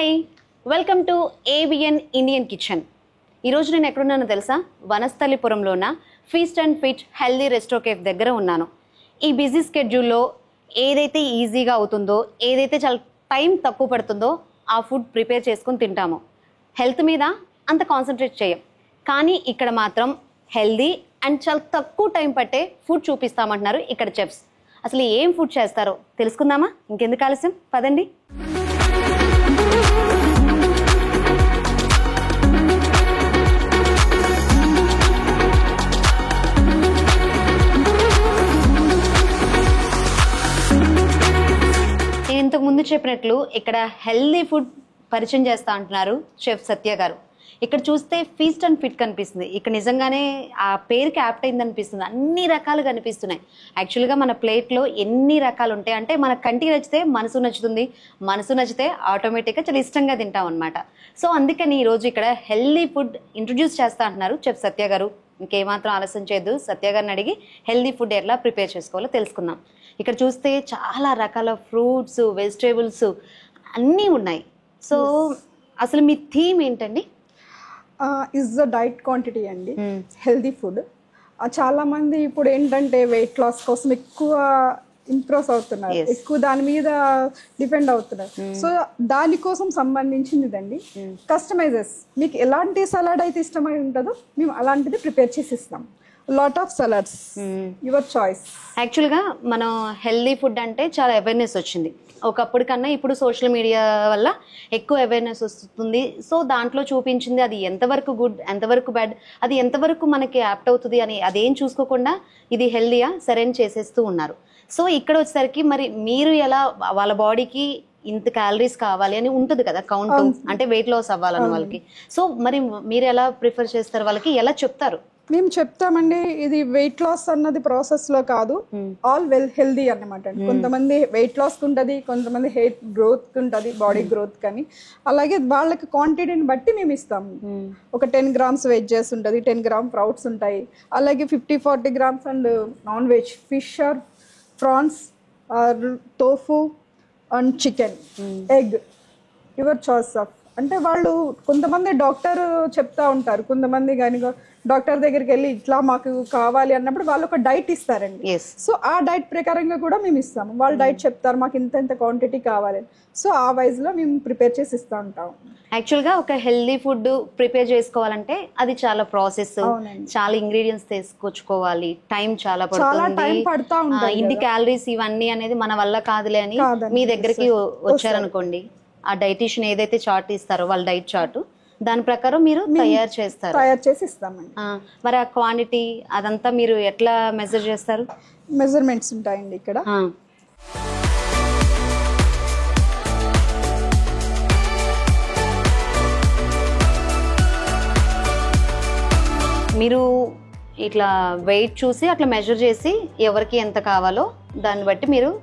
Hi, welcome to ABN Indian kitchen. ఈరోజు నేను ఎక్కడున్నానో తెలుసా? వనస్థలిపురంలో ఉన్న feast and fit healthy resto cafe దగ్గర ఉన్నాను. ఈ బిజీ స్కెడ్యూల్లో ఏదైతే ఈజీగా అవుతుందో, ఏదైతే చాలా టైం తక్కువ పడుతుందో ఆ ఫుడ్ ప్రిపేర్ చేసుకొని తింటాము. హెల్త్ మీద అంత కాన్సన్ట్రేట్ చేయం, కానీ ఇక్కడ మాత్రం హెల్దీ అండ్ చాలా తక్కువ టైం పట్టే ఫుడ్ చూపిస్తామంటున్నారు ఇక్కడ చెఫ్స్. అసలు ఏం ఫుడ్ చేస్తారో తెలుసుకుందామా? ఇంకెందుకు ఆలస్యం, పదండి. ఇంతకు ముందు చెప్పినట్లు ఇక్కడ హెల్దీ ఫుడ్ పరిచయం చేస్తా అంటున్నారు చెఫ్ సత్య గారు. ఇక్కడ చూస్తే ఫీస్ట్ అండ్ ఫిట్ కనిపిస్తుంది. ఇక్కడ నిజంగానే ఆ పేరుకి యాప్ట్ అయింది అనిపిస్తుంది. అన్ని రకాలు కనిపిస్తున్నాయి. యాక్చువల్గా మన ప్లేట్లో ఎన్ని రకాలు ఉంటాయి అంటే మన కంటికి నచ్చితే మనసు నచ్చుతుంది, మనసు నచ్చితే ఆటోమేటిక్గా చాలా ఇష్టంగా తింటాం అనమాట. సో అందుకని ఈరోజు ఇక్కడ హెల్దీ ఫుడ్ ఇంట్రొడ్యూస్ చేస్తా అంటున్నారు చెఫ్ సత్య గారు. ఇంకేమాత్రం ఆలస్యం చేయొద్దు, సత్య గారిని అడిగి హెల్దీ ఫుడ్ ఎలా ప్రిపేర్ చేసుకోవాలో తెలుసుకుందాం. ఇక్కడ చూస్తే చాలా రకాల ఫ్రూట్స్, వెజిటేబుల్స్ అన్నీ ఉన్నాయి. సో అసలు మీ థీమ్ ఏంటండి? ఇస్ ద డైట్ క్వాంటిటీ అండి, హెల్దీ ఫుడ్. చాలామంది ఇప్పుడు ఏంటంటే వెయిట్ లాస్ కోసం ఎక్కువ ఇంప్రూవ్ అవుతున్నారు, ఎక్కువ దాని మీద డిపెండ్ అవుతున్నారు. సో దానికోసం సంబంధించింది ఇదండి. కస్టమైజెస్, మీకు ఎలాంటి సలాడ్ అయితే ఇష్టమై ఉంటుందో మేము అలాంటిది ప్రిపేర్ చేసి ఇస్తాం. Lot of salads, your choice. యాక్చువల్గా మనం హెల్దీ ఫుడ్ అంటే చాలా అవేర్నెస్ వచ్చింది. ఒకప్పుడు కన్నా ఇప్పుడు సోషల్ మీడియా వల్ల ఎక్కువ అవేర్నెస్ వస్తుంది. సో దాంట్లో చూపించింది అది ఎంతవరకు గుడ్, ఎంతవరకు బ్యాడ్, అది ఎంతవరకు మనకి యాప్ట్ అవుతుంది అని అదేం చూసుకోకుండా ఇది హెల్దీయా సరైన చేసేస్తూ ఉన్నారు. సో ఇక్కడ వచ్చేసరికి మరి మీరు ఎలా వాళ్ళ బాడీకి ఇంత క్యాలరీస్ కావాలి అని ఉంటుంది కదా కౌంట్, అంటే వెయిట్ లాస్ అవ్వాలని వాళ్ళకి. సో మరి మీరు ఎలా ప్రిఫర్ చేస్తారు, వాళ్ళకి ఎలా చెప్తారు? మేము చెప్తామండి, ఇది వెయిట్ లాస్ అన్నది ప్రాసెస్ లో కాదు, ఆల్ హెల్దీ అన్నమాట. కొంతమంది వెయిట్ లాస్ ఉంటుంది, కొంతమంది హెయిర్ గ్రోత్ ఉంటుంది, బాడీ గ్రోత్ కానీ. అలాగే వాళ్ళకి క్వాంటిటీని బట్టి మేము ఇస్తాము. ఒక 10 grams వెజ్జెస్ ఉంటుంది, 10 grams స్ప్రౌట్స్ ఉంటాయి. అలాగే 50-40 grams and non veg, fish or prawns or tofu and chicken, egg, your choice of. అంటే వాళ్ళు కొంతమంది డాక్టర్ చెప్తా ఉంటారు, కొంతమంది కానీ డాక్టర్ దగ్గరికి వెళ్ళి ఇట్లా మాకు కావాలి అన్నప్పుడు వాళ్ళు ఒక డైట్ ఇస్తారండి. సో ఆ డైట్ ప్రకారంగా కూడా మేము ఇస్తాము. వాళ్ళు డైట్ చెప్తారు మాకు ఇంత క్వాంటిటీ కావాలి, సో ఆ వైజ్ లో మేము ప్రిపేర్ చేసి ఇస్తూ ఉంటాం. యాక్చువల్గా ఒక హెల్దీ ఫుడ్ ప్రిపేర్ చేసుకోవాలంటే అది చాలా ప్రాసెస్, చాలా ఇంగ్రీడియంట్స్ తీసుకొచ్చుకోవాలి, టైం చాలా పడుతుంది, ఇన్ని క్యాలరీస్ ఇవన్నీ అనేది మన వల్ల కాదులే అని మీ దగ్గరికి వచ్చారనుకోండి, ఆ డైటీషియన్ ఏదైతే చార్ట్ ఇస్తారో వాళ్ళ డైట్ చార్ట్, దాని ప్రకారం మీరు తయారు చేసి ఇస్తామండి. మరి ఆ క్వాంటిటీ అదంతా మీరు ఎట్లా మెజర్ చేస్తారు? మెజర్మెంట్స్ ఉంటాయండి ఇక్కడ. మీరు ఇట్లా వెయిట్ చూసి అట్లా మెజర్ చేసి ఎవరికి ఎంత కావాలో దాన్ని బట్టి మీరు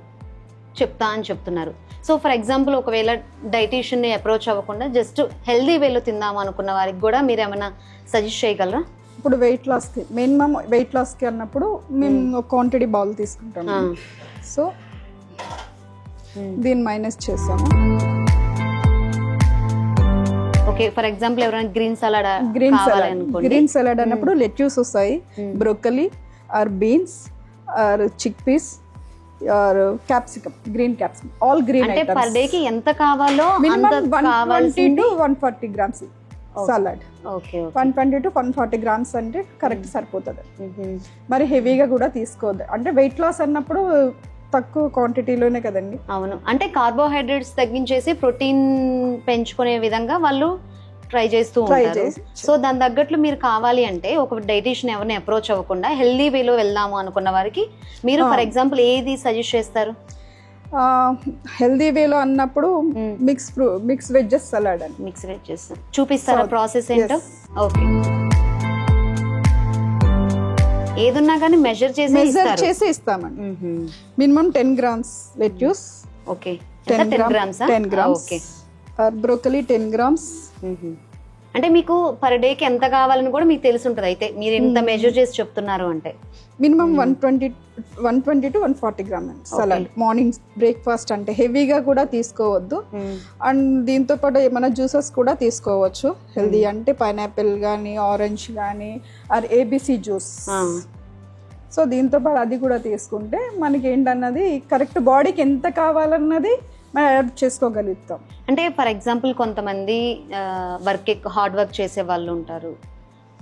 చెప్తా అని చెప్తున్నారు. సో ఫర్ ఎగ్జాంపుల్ ఒకవేళ డైటీషియన్ని అప్రోచ్ అవ్వకుండా జస్ట్ హెల్దీ వేలో తిందాం అనుకున్న వారికి కూడా మీరు ఏమైనా సజెస్ట్ చేయగలరా? ఇప్పుడు వెయిట్ లాస్కి, మినిమం వెయిట్ లాస్కి అన్నప్పుడు మేము క్వాంటిటీ బౌల్ తీసుకుంటాము. సో దీన్ని మైనస్ చేసాము. ఓకే, ఫర్ ఎగ్జాంపుల్ ఎవరైనా గ్రీన్ సలాడ్ అన్నప్పుడు లెట్యూస్ వస్తాయి, broccoli or beans or chickpeas or capsicum, green capsicum, all green. అంటే పర్ డే కి ఎంత కావాలో minimum 120 to 140 grams salad. 120 to 140 grams అంటే కరెక్ట్ సరిపోతుంది. మరి హెవీగా కూడా తీసుకోవద్దు, అంటే వెయిట్ లాస్ అన్నప్పుడు తక్కువ క్వాంటిటీలోనే కదండి. అవును, అంటే కార్బోహైడ్రేట్స్ తగ్గించేసి ప్రోటీన్ పెంచుకునే విధంగా వాళ్ళు ట్రై చేస్తూ ఉంటారు. సో దాని తగ్గట్లు మీరు కావాలి అంటే ఒక డైటీషియన్ ఎవరిని అప్రోచ్ అవ్వకుండా హెల్దీ వేలో వెళ్దాము అనుకున్న వారికి మీరు ఫర్ ఎగ్జాంపుల్ ఏది సజెస్ట్ చేస్తారు? హెల్దీ వేలో అన్నప్పుడు మిక్స్ వెజ్జెస్ సలాడ్ అని. మిక్స్ వెజ్జెస్ చూపిస్తారా ప్రాసెస్ ఏంటో? ఓకే, ఏదున్నా కానీ మెజర్ చేసి ఇస్తామండి. Minimum 10 grams lettuce. Okay, 10 grams. Broccoli 10 grams. అంటే మీకు పర్ డేకి ఎంత కావాలని కూడా మీకు తెలిసి ఉంటుంది. అయితే మీరు ఎంత మెజర్ చేసి చెప్తున్నారు అంటే minimum 120 to 140 gram salad. Morning breakfast అంటే హెవీగా కూడా తీసుకోవద్దు. అండ్ దీంతో పాటు ఏమైనా జ్యూసెస్ కూడా తీసుకోవచ్చు హెల్దీ అంటే పైనాపిల్ కానీ ఆరెంజ్ కానీ ఆర్ ఏబిసి జ్యూస్. సో దీంతో పాటు అది కూడా తీసుకుంటే మనకి ఏంటన్నది కరెక్ట్ బాడీకి ఎంత కావాలన్నది మనం అడాప్ట్ చేసుకోగలుగుతాం. అంటే ఫర్ ఎగ్జాంపుల్ కొంతమంది హార్డ్ వర్క్ చేసే వాళ్ళు ఉంటారు,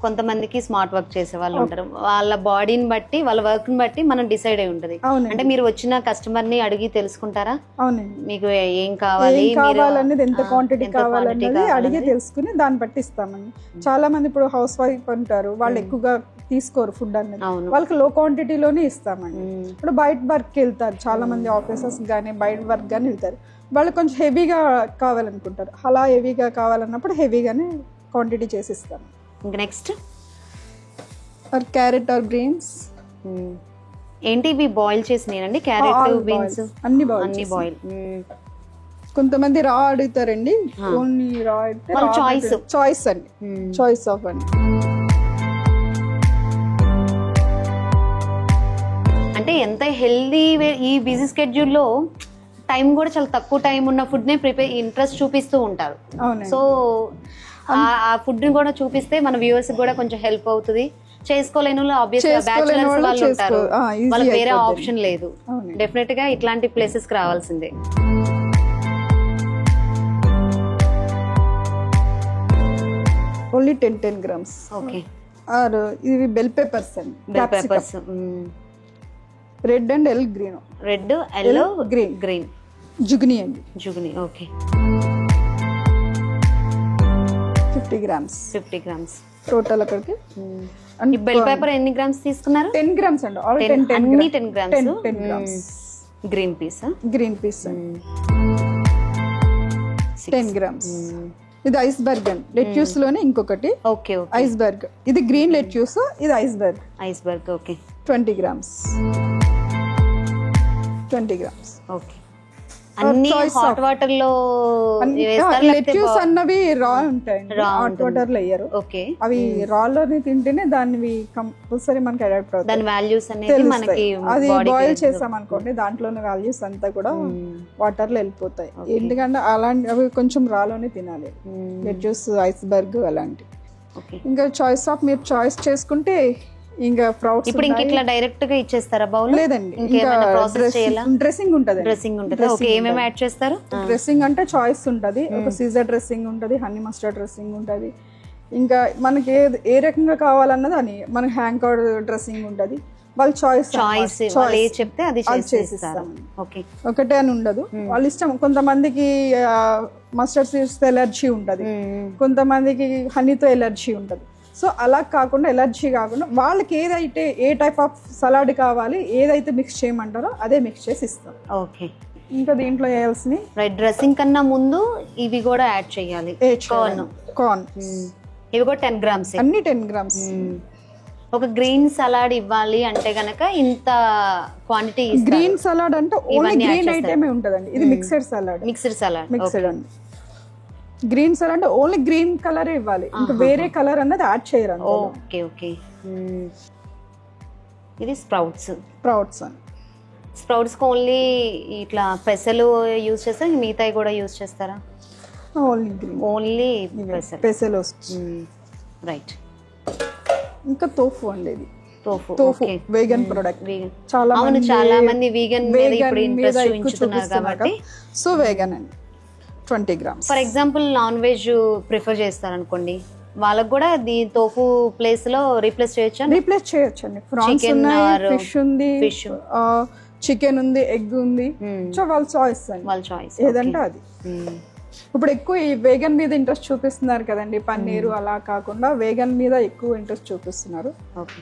కొంతమందికి స్మార్ట్ వర్క్ చేసే వాళ్ళు ఉంటారు. వాళ్ళ బాడీని బట్టి వాళ్ళ వర్క్ ని బట్టి మనం డిసైడ్ అయి ఉంటది. అంటే మీరు వచ్చిన కస్టమర్ ని అడిగి తెలుసుకుంటారా? అవునండి, మీకు ఏం కావాలనేది ఎంత క్వాంటిటీ కావాలన్నది అడిగి తెలుసుకుని దాన్ని బట్టి ఇస్తామండి. చాలా మంది ఇప్పుడు హౌస్ వైఫ్ అంటారు, వాళ్ళు ఎక్కువగా తీసుకోరు ఫుడ్ అనేది, వాళ్ళకి లో క్వాంటిటీలోనే ఇస్తామండి. ఇప్పుడు బయట వర్క్ వెళ్తారు చాలా మంది, ఆఫీసర్స్ కానీ బయట వర్క్ కానీ వెళ్తారు, వాళ్ళు కొంచెం హెవీగా కావాలనుకుంటారు. అలా హెవీగా కావాలన్నప్పుడు హెవీగానే క్వాంటిటీ చేసి ఇస్తాం. ఇంకా నెక్స్ట్ క్యారెట్ ఆర్ బీన్స్. ఏంటి ఇవి బాయిల్ చేసినాయండి? క్యారెట్ బీన్స్ అన్ని బాయిల్. కొంతమంది రా అడుగుతారండి, ఓన్లీ రా అయితే చాయిస్ అండి, చాయిస్ ఆఫ్ అండి. అంటే ఎంత హెల్దీ ఈ బిజీ స్కెడ్యూల్లో టైం కూడా చాలా తక్కువ టైం ఉన్న ఫుడ్ నే ఇంట్రెస్ట్ చూపిస్తూ ఉంటారు. సో ఆ ఫుడ్ ని కూడా చూపిస్తే మన వ్యూవర్స్ కూడా కొంచెం హెల్ప్ అవుతుంది. చేసుకోలేని ఆబ్వియస్గా బ్యాచులర్స్ వాళ్ళు ఉంటారు, వాళ్ళకి వేరే ఆప్షన్ లేదు. డెఫినెట్ గా ఇట్లాంటి ప్లేసెస్ కి రావాల్సిందే. Only 10 grams. ఓకే. ఆర్ ఇవి బెల్ పెప్పర్స్ అండి, bell peppers. Red and yellow green. Red, yellow, green. Zucchini అండి, zucchini. Okay. 50 grams. 50 grams total అక్కడికి. ఈ బెల్ పేపర్ ఎన్ని గ్రామ్స్ తీసుకున్నారు? 10 grams అండి. ఆల్ 10 అన్ని 10 grams. 10 grams. Green peas. Green peas 10 grams. ఇది ఐస్బర్గ్ అండి, లెట్యూస్ లోనే ఇంకొకటి. ఓకే. ఐస్బర్గ్, ఇది గ్రీన్ లెట్యూస్, ఇది iceberg. Iceberg. Okay. 20 grams. 20 grams. Okay. అన్ని హాట్ వాటర్ లో లెట్యూస్ అన్నవి రా ఉంటాయండి, హాట్ వాటర్ లో వేయరు. ఓకే. అవి రా లోనే తింటేనే దాన్ని కంపల్సరీ మనకి అడాప్ట్ అవుతాయి. దాని వాల్యూస్ అనేది మనకి అది బాయిల్ చేసాం అనుకోండి, దాంట్లోని వాల్యూస్ అంతా కూడా వాటర్ లో వెళ్ళిపోతాయి. ఎందుకంటే అలాంటి అవి కొంచెం రాలోనే తినాలి, లెట్యూస్, ఐస్బర్గ్ అలాంటి. ఇంకా చాయిస్ ఆఫ్ మీరు చాయిస్ చేసుకుంటే ఇంకా ఫ్రూట్స్. ఇప్పుడు ఇంక ఇట్లా డైరెక్ట్ గా ఇచ్చేస్తారా బౌల్? లేదండి, డ్రెస్సింగ్ ఉంటది. డ్రెస్సింగ్ ఉంటది. ఓకే. ఏమేమి యాడ్ చేస్తారు? డ్రెస్సింగ్ అంటే చాయిస్ ఉంటది, ఒక సీజర్ డ్రెస్సింగ్ ఉంటది, హనీ మస్టర్డ్ డ్రెస్సింగ్ ఉంటది. ఇంకా మనకి ఏ రకంగా కావాలన్నది అని మనకి హ్యాంగ్ కర్డ్ డ్రెస్సింగ్ ఉంటది. వాళ్ళ చాయిస్ చెప్తే అది చేసిస్తారు. ఓకే. ఒకటే అని ఉండదు, వాళ్ళ ఇష్టం. కొంతమందికి మస్టర్డ్ సీడ్స్ తో ఎలర్జీ ఉంటది, కొంతమందికి హనీతో ఎలర్జీ ఉంటది. సో అలా కాకుండా, ఎలర్జీ కాకుండా వాళ్ళకి ఏదైతే ఏ టైప్ ఆఫ్ సలాడ్ కావాలి, ఏదైతే మిక్స్ చేయమంటారో అదే మిక్స్ చేసి ఇస్తాం. ఓకే. ఇంకా దీంట్లో వేయాల్సిన డ్రెస్సింగ్ కన్నా ముందు ఇవి కూడా యాడ్ చేయాలి. కార్న్ ఇవి కూడా 10 grams. అన్ని 10 grams. ఒక గ్రీన్ సలాడ్ ఇవ్వాలి అంటే గనక ఇంత క్వాంటిటీ. గ్రీన్ సలాడ్ అంటే ఓన్లీ గ్రీన్ ఐటమే ఉంటదండి, ఇది మిక్స్డ్ సలాడ్. మిక్స్డ్ అండి. గ్రీన్ సలాడ్ అంటే ఓన్లీ గ్రీన్ కలర్ ఇవ్వాలి, ఇంకా వేరే కలర్ అన్నది యాడ్ చేయరు. ఓకే. ఓకే. ఇది స్ప్రౌట్స్. స్ప్రౌట్స్ ఓన్లీ ఇట్లా పెసలు యూజ్ చేస్తారా, మిగతాయి కూడా యూజ్ చేస్తారా? ఓన్లీ పెసలు. రైట్. ఇంకా తోఫు అండి, ఇది తోఫు వేగన్ ప్రొడక్ట్. చాలా మంది వీగన్ మీద ఇప్పుడు ఇంట్రెస్ట్ చూపించుతున్నారు కాబట్టి. సో వేగన్ అండి, 20 grams. For example non veg prefer చేస్తారనుకోండి, వాళ్ళకి కూడా తోఫు ప్లేస్ లో రీప్లేస్ చేయొచ్చు. రీప్లేస్ చేయొచ్చు అండి. ప్రాన్స్ ఉన్నాయి, ఫిష్ ఉంది, చికెన్ ఉంది, ఎగ్ ఉంది. సో వాళ్ళ చాయిస్ అండి, వాళ్ళ చాయిస్ ఏదంటే అది. ఇప్పుడు ఎక్కువ ఈ వేగన్ మీద ఇంట్రెస్ట్ చూపిస్తున్నారు కదండి, పన్నీరు అలా కాకుండా వేగన్ మీద ఎక్కువ ఇంట్రెస్ట్ చూపిస్తున్నారు.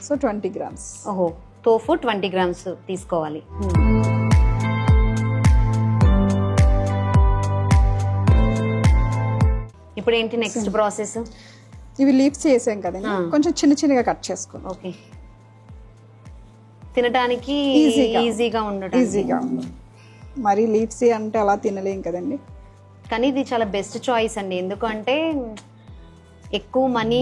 So 20 grams. ఓహో. తోఫు 20 grams తీసుకోవాలి. ఇప్పుడు ఏంటి నెక్స్ట్ ప్రాసెస్? ఇవి లీవ్స్ చేసాం కదండి, కొంచెం చిన్నగా కట్ చేసుకోండి. ఓకే. తినడానికి ఈజీగా ఉండడం. మరి లీవ్స్ అంటే అలా తినలేం కదండి. కానీ ఇది చాలా బెస్ట్ చాయిస్ అండి, ఎందుకంటే ఎక్కువ మనీ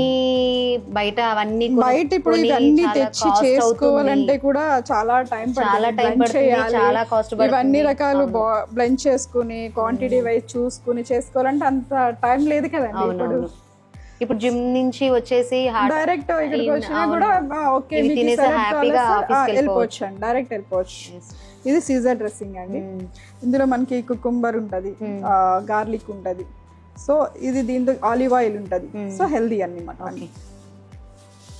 బయట అవన్నీ బయట ఇప్పుడు ఇవన్నీ తెచ్చి చేసుకోవాలంటే కూడా చాలా టైం పడుతుంది, చాలా కాస్ట్. ఇవన్నీ రకాలు బ్లెండ్ చేసుకుని క్వాంటిటీ వైజ్ చూసుకుని చేసుకోవాలంటే అంత టైం లేదు కదండి. ఇప్పుడు జిమ్ నుంచి వచ్చేసి డైరెక్ట్ ఇక్కడికి వచ్చినా కూడా ఓకే వెళ్ళిపోవచ్చు అండి, డైరెక్ట్ వెళ్ళిపోవచ్చు. ఇది సీజర్ డ్రెస్సింగ్ అండి. ఇందులో మనకి కుకుంబర్ ఉంటది, గార్లిక్ ఉంటది, సో ఇది దీంతో ఆలివ్ ఆయిల్ ఉంటది, సో హెల్దీ అన్నమాట.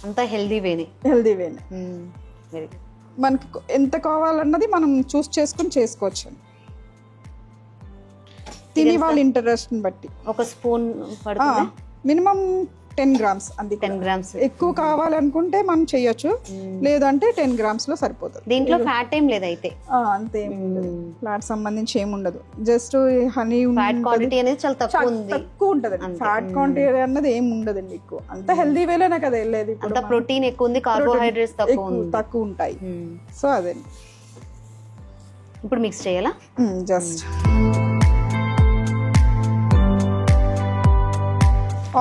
అంతా హెల్దీ వేనే మనకి ఎంత కావాలన్నది మనం చూస్ చేసుకుని చేసుకోవచ్చు. తిని వాళ్ళ ఇంట్రెస్ట్ బట్టి ఒక స్పూన్ పడుతుంది, మినిమం 10 grams. అది 10 grams. ఎక్కువ కావాలనుకుంటే మనం చెయ్యొచ్చు, లేదంటే 10 grams లో సరిపోతుంది. దీంట్లో ఫ్యాట్ ఏం లేదు అయితే, అంతే ఫ్యాట్ సంబంధించి ఏముండదు, జస్ట్ హనీ ఫ్యాట్ క్వాంటిటీ అనేది చాలా తక్కువ ఉంటది. ఫ్యాట్ క్వాంటిటీ అన్నది ఏమి ఉండదండి ఎక్కువ, అంత హెల్దీ వేలోనే కదా వెళ్ళేది. అంత ప్రోటీన్ ఎక్కువ ఉంది, కార్బోహైడ్రేట్స్ తక్కువ ఉంటాయి. సో అదే ఇప్పుడు మిక్స్ చేయాలా? జస్ట్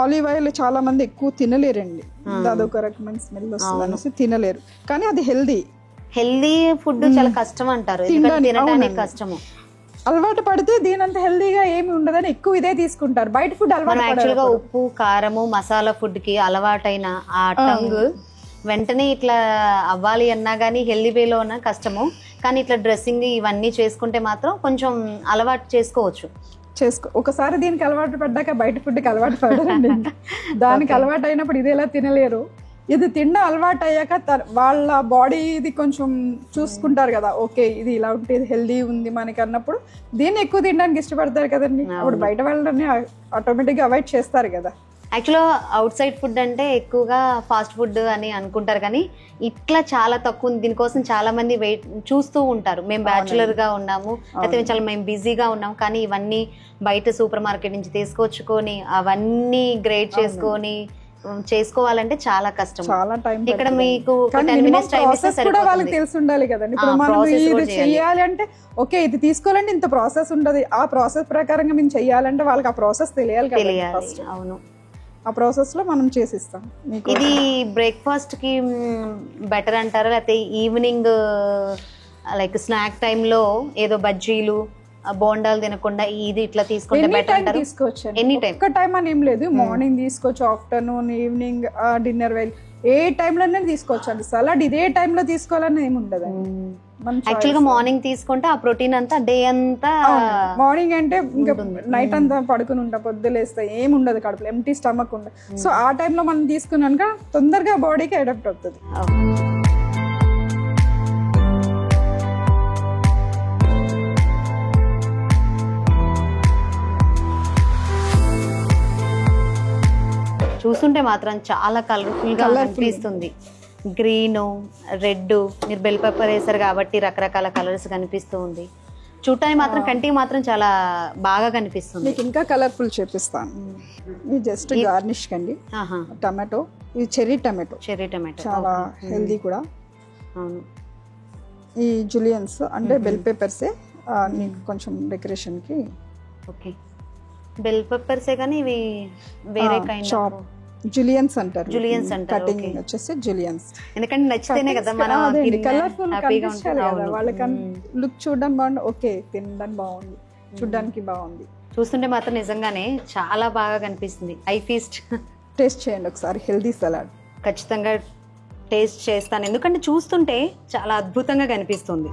ఆలివ్ ఆయిల్ చాలా మంది ఎక్కువ తినలేరండి, అదొక రకమైన స్మెల్ వస్తుంది అనేసి తినలేరు, కానీ అది హెల్దీ ఫుడ్ చాలా కష్టం అంటారు, తినడానికి కష్టము. అలవాటు పడితే దీనంత హెల్దీగా ఏమి ఉండదని ఎక్కువ ఇదే తీసుకుంటారు. బయట ఫుడ్ అలవాటు యాక్చువల్గా ఉప్పు కారము మసాలా ఫుడ్ కి అలవాటైన ఆ టంగ్ వెంటనే ఇట్లా అవ్వాలి అన్నా కానీ హెల్దీ వేలో ఉన్న కష్టము, కానీ ఇట్లా డ్రెస్సింగ్ ఇవన్నీ చేసుకుంటే మాత్రం కొంచెం అలవాటు చేసుకోవచ్చు. ఒకసారి దీనికి అలవాటు పడ్డాక బయట ఫుడ్కి అలవాటు పడరండి. దానికి అలవాటు అయినప్పుడు ఇది ఎలా తినలేరు, ఇది తినడం అలవాటు అయ్యాక వాళ్ళ బాడీ ఇది కొంచెం చూసుకుంటారు కదా, ఓకే ఇది ఇలా ఉంటే ఇది హెల్దీ ఉంది మనకి అన్నప్పుడు దీన్ని ఎక్కువ తినడానికి ఇష్టపడతారు కదండి. అప్పుడు బయట వాళ్ళని ఆటోమేటిక్గా అవాయిడ్ చేస్తారు కదా. యాక్చువల్గా అవుట్ సైడ్ ఫుడ్ అంటే ఎక్కువగా ఫాస్ట్ ఫుడ్ అని అనుకుంటారు, కానీ ఇట్లా చాలా తక్కువ ఉంది. దీనికోసం చాలా మంది వెయిట్ చూస్తూ ఉంటారు. మేము బ్యాచులర్ గా ఉన్నాము, అయితే మేము బిజీగా ఉన్నాము, కానీ ఇవన్నీ బయట సూపర్ మార్కెట్ నుంచి తీసుకొచ్చుకొని అవన్నీ గ్రేడ్ చేసుకొని చేసుకోవాలంటే చాలా కష్టం, చాలా టైం. ఇక్కడ మీకు 10 minutes టైం ఇస్తే కూడా వాళ్ళకి తెలిసి ఉండాలి కదండి. ఇప్పుడు మనం ఇది చెయ్యాలి అంటే ఓకే ఇది తీసుకోవాలంటే ఇంత ప్రాసెస్ ఉండదు, ఆ ప్రాసెస్ ప్రకారంగా మేము చెయ్యాలంటే వాళ్ళకి ఆ ప్రాసెస్ తెలియాలి కదా. అవును, ఆ ప్రాసెస్ లో మనం చేసిస్తాం. ఇది బ్రేక్ఫాస్ట్ కి బెటర్ అంటారా, లేకపోతే ఈవినింగ్ లైక్ స్నాక్ టైంలో ఏదో బజ్జీలు బోండాలు తినకుండా ఇది ఇట్లా తీసుకుంటే బెటర్ అంటారు? తీసుకోవచ్చు, ఎనీ టైం. ఒక్క టైం అని ఏం లేదు, మార్నింగ్ తీసుకోవచ్చు, ఆఫ్టర్నూన్, ఈవినింగ్, డిన్నర్ వెల్ ఏ టైంలోనే తీసుకోవచ్చు అండి. సలాడ్ ఇదే టైంలో తీసుకోవాలని ఏమి ఉండదు. యాక్చువల్ గా మార్నింగ్ తీసుకుంటే ఆ ప్రోటీన్ అంతా డే అంతా, మార్నింగ్ అంటే ఇంకా నైట్ అంతా పడుకుని ఉంటా, పొద్దులేస్తే ఏమి ఉండదు కడుపులో, ఎంటీ స్టమక్ ఉండదు. సో ఆ టైంలో మనం తీసుకున్నాక తొందరగా బాడీకి అడాప్ట్ అవుతుంది. చూస్తుంటే మాత్రం చాలా కలర్ఫుల్ గా అనిపిస్తుంది. గ్రీన్, రెడ్, మీరు బెల్ పెప్పర్ వేసారు కాబట్టి రకరకాల కలర్స్ కనిపిస్తూ ఉంది. చూడటానికి మాత్రం కంటికి మాత్రం చాలా బాగా కనిపిస్తుంది. మీకు ఇంకా కలర్ఫుల్ చూపిస్తాను. ఇది జస్ట్ గార్నిష్ కండి. టమాటో, ఇది చెర్రీ టమాటో చాలా హెల్దీ కూడా. అవును, ఈ జులియన్స్ అంటే బెల్ పెప్పర్సే నీకు కొంచెం డెకరేషన్ కి. ఓకే, బెల్ పెప్పర్సే కానీ ఇవి వేరే కైండ్ ఆఫ్ జులియన్స్ అంటారు. కటింగ్ వచ్చేసి జులియన్స్, ఎందుకంటే నచ్చితేనే కదా మనం కలర్ఫుల్ కనిపించాలి కదా వాళ్ళకి, లుక్ చూడడానికి బాగుంది, ఓకే తినడానికి బాగుంది, చూడడానికి బాగుంది. చూస్తుంటే మాత్రం నిజంగానే చాలా బాగా కనిపిస్తుంది. ఐ ఫీస్ట్ టేస్ట్ చేయండి ఒకసారి హెల్దీ సలాడ్. ఖచ్చితంగా టేస్ట్ చేస్తాను, ఎందుకంటే చూస్తుంటే చాలా అద్భుతంగా కనిపిస్తుంది.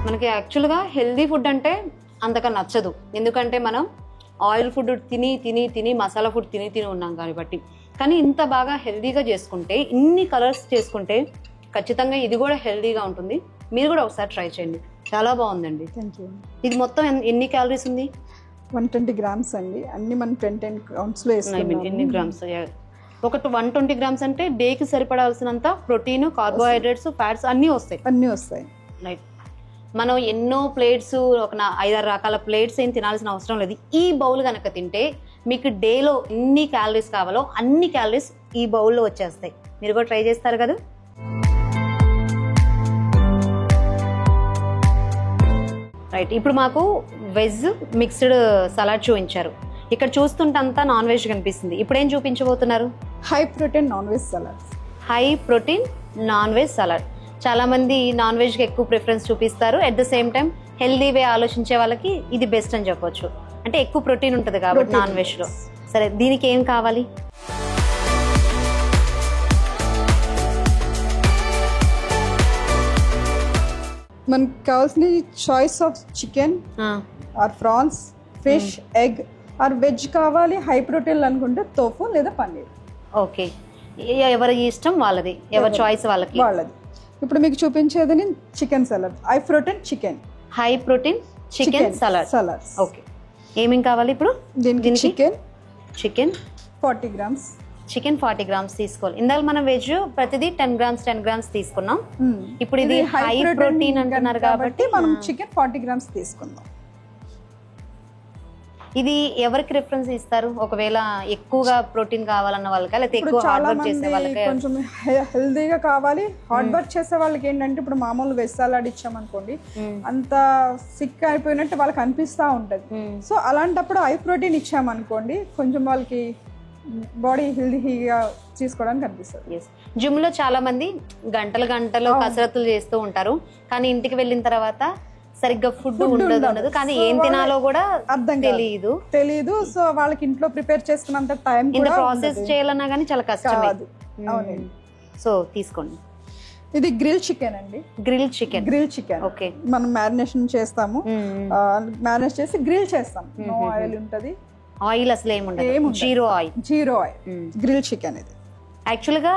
మనకి యాక్చువల్గా హెల్దీ ఫుడ్ అంటే అంతగా నచ్చదు, ఎందుకంటే మనం ఆయిల్ ఫుడ్ తిని తిని తిని మసాలా ఫుడ్ తిని తిని ఉన్నాం కాబట్టి. కానీ ఇంత బాగా హెల్దీగా చేసుకుంటే, ఇన్ని కలర్స్ చేసుకుంటే ఖచ్చితంగా ఇది కూడా హెల్దీగా ఉంటుంది. మీరు కూడా ఒకసారి ట్రై చేయండి, చాలా బాగుందండి. Thank you. ఇది మొత్తం ఎన్ని క్యాలరీస్ ఉంది? 120 grams అండి. అన్ని మనం 10 grams లో వేసుకున్నాం. ఎన్ని గ్రామ్స్? ఒక 120 grams అంటే డేకి సరిపడాల్సినంత ప్రోటీన్, కార్బోహైడ్రేట్స్, ఫ్యాట్స్ అన్నీ వస్తాయి. రైట్. మనం ఎన్నో ప్లేట్స్, ఒక 5-6 రకాల ప్లేట్స్ ఏం తినాల్సిన అవసరం లేదు. ఈ బౌల్ కనుక తింటే మీకు డేలో ఎన్ని క్యాలరీస్ కావాలో అన్ని క్యాలరీస్ ఈ బౌల్లో వచ్చేస్తాయి. మీరు కూడా ట్రై చేస్తారు కదా. రైట్. ఇప్పుడు మాకు వెజ్ మిక్స్డ్ సలాడ్ చూపించారు, ఇక్కడ చూస్తుంటే అంతా నాన్ వెజ్ కనిపిస్తుంది. ఇప్పుడు ఏం చూపించబోతున్నారు? High protein non veg salad. High protein non veg salad. చాలా మంది నాన్ వెజ్కి ఎక్కువ ప్రిఫరెన్స్ చూపిస్తారు, at the same time healthy way ఆలోచించే వాళ్ళకి ఇది బెస్ట్ అని చెప్పొచ్చు. అంటే ఎక్కువ ప్రోటీన్ ఉంటుంది కాబట్టి నాన్ వెజ్లో. సరే, దీనికి ఏం కావాలి? మనకి కావాల్సిన choice of chicken or prawns, fish, egg or veg కావాలి. హై ప్రోటీన్ అనుకుంటే తోఫు లేదా పన్నీర్. ఓకే, ఎవరి ఇష్టం వాళ్ళది, ఎవరి చాయిస్ వాళ్ళకి. ఇప్పుడు మీకు చూపించేది chicken salad. High protein chicken, high protein chicken salad. Okay, ఏమేం కావాలి ఇప్పుడు దీనికి? Chicken 40 grams. చికెన్ 40 grams తీసుకోవాలి. ఇందాక మనం వెజ్ ప్రతిదీ 10 grams తీసుకున్నాం. ఇప్పుడు ఇది హై ప్రోటీన్ అంటున్నారు కాబట్టి మనం చికెన్ 40 grams తీసుకుందాం. ఇది ఎవరికి రిఫరెన్స్ ఇస్తారు? ఒకవేళ ఎక్కువగా ప్రోటీన్ కావాలన్న వాళ్ళకి, లేకపోతే ఎక్కువ హార్డ్ వర్క్ చేసే వాళ్ళకి? కొంచెం హెల్దీగా కావాలి. హార్డ్ వర్క్ చేసే వాళ్ళకి ఏంటంటే ఇప్పుడు మామూలు వెజ్ సలాడ్ ఇచ్చామనుకోండి, అంత సిక్ అయిపోయినట్టు వాళ్ళకి అనిపిస్తూ ఉంటుంది. సో అలాంటప్పుడు హై ప్రోటీన్ ఇచ్చామనుకోండి, కొంచెం వాళ్ళకి బాడీ హెల్దీగా తీసుకోవడానికి అనిపిస్తుంది. జిమ్ లో చాలా మంది గంటలు కసరత్తులు చేస్తూ ఉంటారు, కానీ ఇంటికి వెళ్ళిన తర్వాత సరిగ్గా ఫుడ్ ఉండదు, కానీ ఏం తినాలో కూడా అర్థం తెలియదు. సో వాళ్ళకి ఇంట్లో ప్రిపేర్ చేసుకున్నంత టైం ఇంత ప్రాసెస్ చేయాలన్నా కానీ చాలా కష్టం. సో తీసుకోండి. ఇది గ్రిల్ చికెన్ అండి. Grill chicken. ఓకే, మనం మ్యారినేషన్ చేస్తాము. మ్యారినేట్ చేసి గ్రిల్ చేస్తాం. నో ఆయిల్ ఉంటది. ఆయిల్ అసలు ఏముండదు, జీరో ఆయిల్. గ్రిల్ చికెన్ ఇది. యాక్చువల్ గా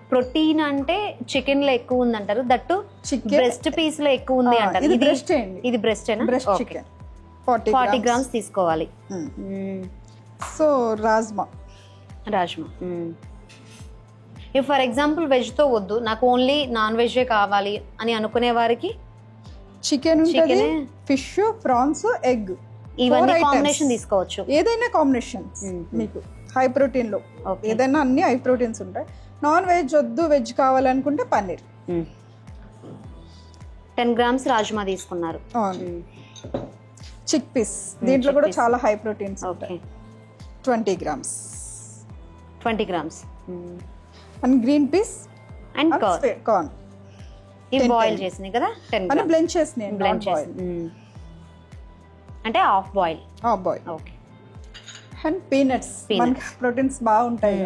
ప్రోటీన్ అంటే చికెన్ లో ఎక్కువ ఉంది అంటారు, దట్టు బ్రెస్ట్ పీస్ లో ఎక్కువ ఉంది అంటారు. ఇది బ్రెస్ట్ చికెన్ 40 grams తీసుకోవాలి. So rajma. If for example veg తో వద్దు, నాకు ఓన్లీ నాన్ వెజ్ కావాలి అని అనుకునే వారికి చికెన్, ఫిష్, ప్రాన్స్, ఎగ్ ఇవన్నీ కాంబినేషన్ తీసుకోవచ్చు. ఏదైనా కాంబినేషన్ మీకు హై ప్రోటీన్ లో ఏదైనా అన్ని హై ప్రోటీన్స్ ఉంటాయి. నాన్ వెజ్ వద్దు, వెజ్ కావాలనుకుంటే పన్నీర్. 10 grams రాజ్మా తీసుకున్నారు. చిక్ పీస్, దీంట్లో కూడా చాలా హై ప్రోటీన్స్ ఉంటాయి. 20 grams. And green peas and corn. ఇవి బాయిల్ చేసినాయి కదా, 10 grams బ్లెండ్ చేసినాయి. అంటే half boil. Okay. And peanuts, మనకి ప్రోటీన్స్ బాగుంటాయి.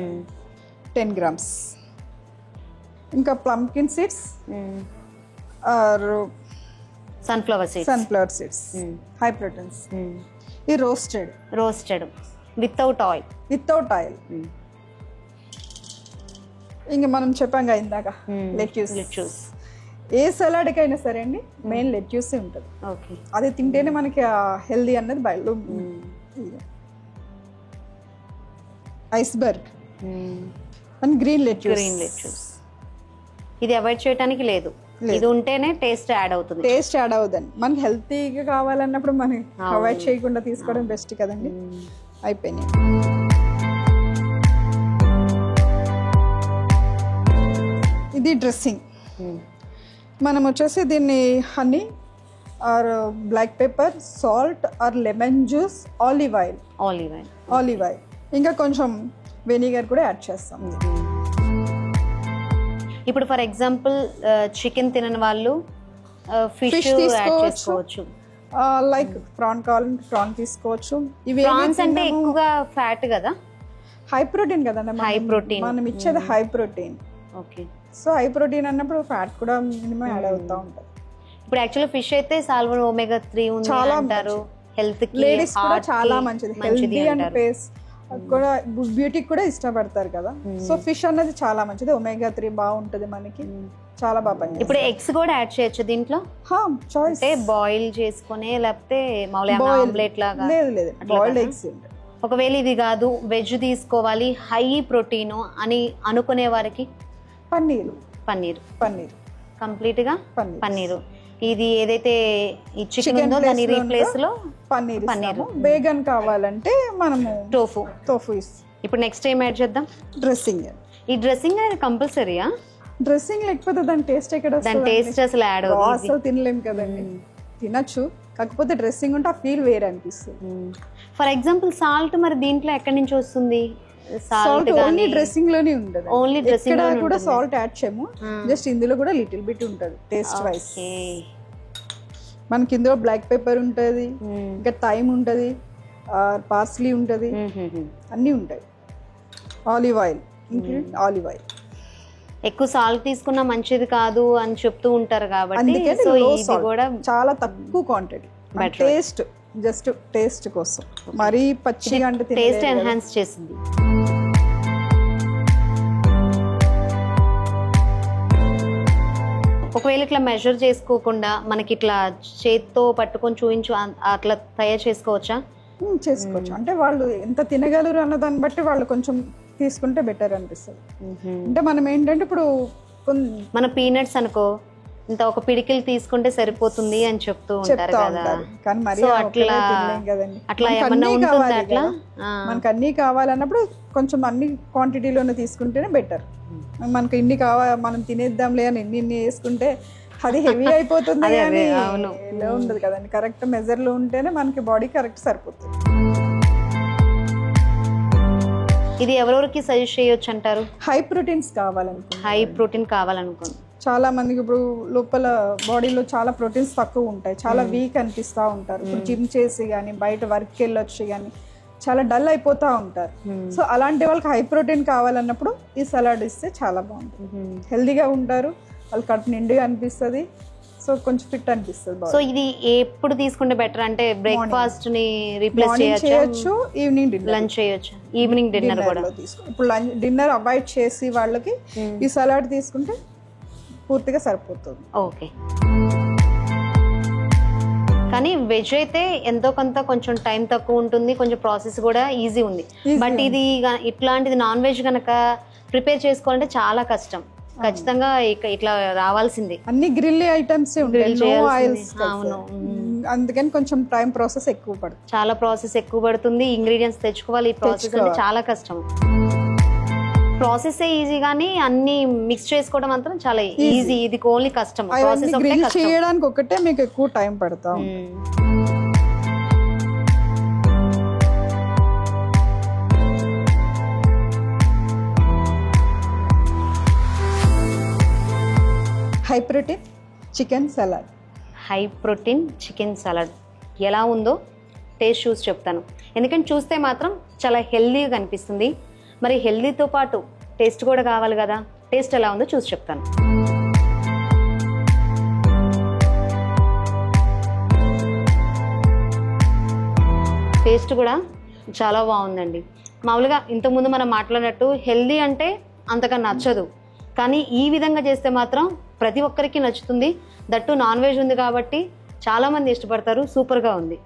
10 grams. ఇంకా pumpkin seeds or sunflower seeds high proteins. ఇది రోస్టెడ్ వితౌట్ ఆయిల్. ఇంకా మనం చెప్పాం కదా ఇందాక లెట్యూస్. ఏ సలాడ్కి అయినా సరే అండి మెయిన్ లెట్యూసే ఉంటుంది. అది తింటేనే మనకి హెల్దీ అన్నది బయలు. Iceberg and green lettuce. ఇది అవాయిడ్ చేయడానికి లేదు, ఇది ఉంటేనే టేస్ట్ యాడ్ అవుతుంది. మనకి హెల్తీగా కావాలన్నప్పుడు మనం అవాయిడ్ చేయకుండా తీసుకోవడం బెస్ట్ కదండి. అయిపోయినాయి. ఇది డ్రెస్సింగ్. మనం వచ్చేసి దీన్ని honey or black pepper, salt or lemon juice, olive oil, ఇంకా కొంచెం వెనిగర్ కూడా యాడ్ చేస్తాం. ఇప్పుడు ఫర్ ఎగ్జాంపుల్ చికెన్ తినని వాళ్ళు ఫిష్ తీసుకోవచ్చు. లైక్ ప్రాన్ కావాలంటే ప్రాన్ తీసుకోవచ్చు. ఇవి ప్రాన్స్ అంటే ఎక్కువగా ఫ్యాట్ కదా, హై ప్రోటీన్ కదండి. మనం ఇచ్చేది high protein. Okay. So high protein అన్నప్పుడు ఫ్యాట్ కూడా మినిమం యాడ్ అవుతా ఉంటుంది. ఇప్పుడు యాక్చువల్లీ ఫిష్ అయితే సాల్మన్ ఒమేగా 3 ఉంది అంటారు. హెల్త్ కి లేడీస్ కూడా చాలా మంచిది. హెల్తీ అండ్ ఫేస్ కూడా బ్యూటీకి కూడా ఇష్టపడతారు కదా. సో ఫిష్ అన్నది చాలా మంచిది. ఒమేగా 3 బాగుంటది మనకి, చాలా బాగా పనిచేస్తుంది. ఇప్పుడు ఎగ్స్ కూడా యాడ్ చేయొచ్చు దీంట్లో? చాయిస్. బాయిల్ చేసుకుని లేకపోతే ఆమ్లెట్ లాగా? లేదు, బాయిల్డ్ ఎగ్స్. ఒకవేళ ఇది కాదు వెజ్ తీసుకోవాలి హై ప్రోటీన్ అని అనుకునే వారికి పన్నీర్ కంప్లీట్ గా పన్నీర్. ఇది ఏదైతే ఈ చికెన్ ఉందో దాని రీప్లేస్ లో పన్నీర్. వేగన్ కావాలంటే మనము టోఫు. ఇప్పుడు నెక్స్ట్ ఏం యాడ్ చేద్దాం? డ్రెస్సింగ్. ఈ డ్రెస్సింగ్ కంపల్సరీయా? డ్రెస్సింగ్ లేకపోతే దాని టేస్ట్ ఎక్కడ వస్తుంది? దాని టేస్ట్ అసలు యాడ్ అసలు తినలేం కదండి. తినచ్చు కాకపోతే డ్రెస్సింగ్ ఉంటే ఆ ఫీల్ వేరే అనిపిస్తుంది. ఫర్ ఎగ్జాంపుల్ సాల్ట్ మరి దీంట్లో ఎక్కడి నుంచి వస్తుంది? సాల్ట్ ఓన్లీ డ్రెస్సింగ్ లోనే ఉంటుంది, ఓన్లీ డ్రెస్సింగ్ ఇక్కడ కూడా సాల్ట్ యాడ్ చేయము, జస్ట్ ఇందులో కూడా లిటిల్ బిట్ ఉంటుంది టేస్ట్ వైస్. మనకి ఇందులో బ్లాక్ పెప్పర్ ఉంటుంది, ఇంకా థైమ్ ఉంటుంది, పార్స్లీ ఉంటుంది, అన్నీ ఉంటాయి. Olive oil, olive oil. ఎక్కువ సాల్ట్ తీసుకున్నా మంచిది కాదు అని చెప్తూ ఉంటారు కాబట్టి సో ఇది కూడా చాలా తక్కువ క్వాంటిటీ, టేస్ట్ జస్ట్ టేస్ట్ కోసం, మరీ పచ్చిగా అంటే టేస్ట్ ఎన్హాన్స్ చేసింది. ఒకవేళ ఇట్లా మెజర్ చేసుకోకుండా మనకి ఇట్లా చేత్తో పట్టుకొని చూపించు అట్లా తయారు చేసుకోవచ్చా? చేసుకోవచ్చు, అంటే వాళ్ళు ఎంత తినగలరు అన్న దాన్ని బట్టి వాళ్ళు కొంచెం తీసుకుంటే బెటర్ అనిపిస్తుంది. అంటే మనం ఏంటంటే ఇప్పుడు మన పీనట్స్ అనుకో ఇంత ఒక పిడికిలు తీసుకుంటే సరిపోతుంది అని చెప్తూ ఉంటారు కదా, కానీ మరి అట్లా ఏమన్నా ఉంటుందా? అట్లా మనకు అన్ని కావాలన్నప్పుడు కొంచెం అన్ని క్వాంటిటీలోనే తీసుకుంటేనే బెటర్. మనకు ఇన్ని కావాలి మనం తినేద్దాంలే అని ఇన్ని వేసుకుంటే అది హెవీ అయిపోతుంది అని ఉండదు కదండి. కరెక్ట్ మెజర్ లో ఉంటేనే మనకి బాడీ కరెక్ట్ సరిపోతుంది. ఇది ఎవరెవరికి సజెస్ట్ చేయొచ్చు అంటారు? హై ప్రోటీన్స్ కావాలనుకో, హై ప్రోటీన్ కావాలనుకోండి. చాలా మందికి ఇప్పుడు లోపల బాడీలో చాలా ప్రోటీన్స్ తక్కువ ఉంటాయి, చాలా వీక్ అనిపిస్తూ ఉంటారు. ఇప్పుడు జిమ్ చేసి కానీ బయట వర్క్కి వెళ్ళొచ్చి కానీ చాలా డల్ అయిపోతూ ఉంటారు. సో అలాంటి వాళ్ళకి హై ప్రోటీన్ కావాలన్నప్పుడు ఈ సలాడ్ ఇస్తే చాలా బాగుంటుంది, హెల్దీగా ఉంటారు, వాళ్ళు కడుపు నిండుగా అనిపిస్తుంది, సో కొంచెం ఫిట్ అనిపిస్తుంది. సో ఇది ఎప్పుడు తీసుకుంటే బెటర్ అంటే బ్రేక్ఫాస్ట్ ని రీప్లేస్ చేయొచ్చు, ఈవినింగ్ లంచ్ చేయొచ్చు, ఈవినింగ్ డిన్నర్ కూడా. ఇప్పుడు డిన్నర్ అవాయిడ్ చేసి వాళ్ళకి ఈ సలాడ్ తీసుకుంటే పూర్తిగా సరిపోతుంది. ఓకే, కానీ వెజ్ అయితే ఎంతో కొంత కొంచెం టైం తక్కువ ఉంటుంది, కొంచెం ప్రాసెస్ కూడా ఈజీ ఉంది. బట్ ఇది ఇట్లాంటిది నాన్ వెజ్ కనుక ప్రిపేర్ చేసుకోవాలంటే చాలా కష్టం, ఖచ్చితంగా ఇట్లా రావాల్సింది. అన్ని గ్రిల్ ఐటమ్స్ అవును, అందుకని కొంచెం టైం ప్రాసెస్ ఎక్కువ పడుతుంది, చాలా ప్రాసెస్ ఎక్కువ పడుతుంది. ఇంగ్రీడియంట్స్ తెచ్చుకోవాలి, ఈ ప్రాసెస్ అంటే చాలా కష్టం. ప్రాసెస్ ఈజీ కానీ అన్ని మిక్స్ చేసుకోవడం మాత్రం చాలా ఈజీ, ఇది ఓన్లీ కష్టం. ప్రాసెస్ చేయడానికి ఒకటే మీకు ఎక్కువ టైం పడతాం. High protein chicken salad. High protein chicken salad ఎలా ఉందో టేస్ట్ చూసి చెప్తాను, ఎందుకంటే చూస్తే మాత్రం చాలా హెల్దీగా కనిపిస్తుంది. మరి హెల్దీతో పాటు టేస్ట్ కూడా కావాలి కదా, టేస్ట్ ఎలా ఉందో చూసి చెప్తాను. టేస్ట్ కూడా చాలా బాగుందండి. మామూలుగా ఇంతకుముందు మనం మాట్లాడినట్టు హెల్దీ అంటే అంతగా నచ్చదు, కానీ ఈ విధంగా చేస్తే మాత్రం ప్రతి ఒక్కరికి నచ్చుతుంది. దట్టు నాన్ వెజ్ ఉంది కాబట్టి చాలామంది ఇష్టపడతారు, సూపర్గా ఉంది.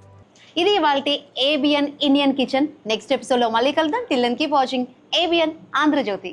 ఇది ఇవాల్టి ABN ఇండియన్ కిచెన్. నెక్స్ట్ ఎపిసోడ్లో మళ్ళీ కలుద్దాం. Till then keep watching ABN Andhra Jyothi.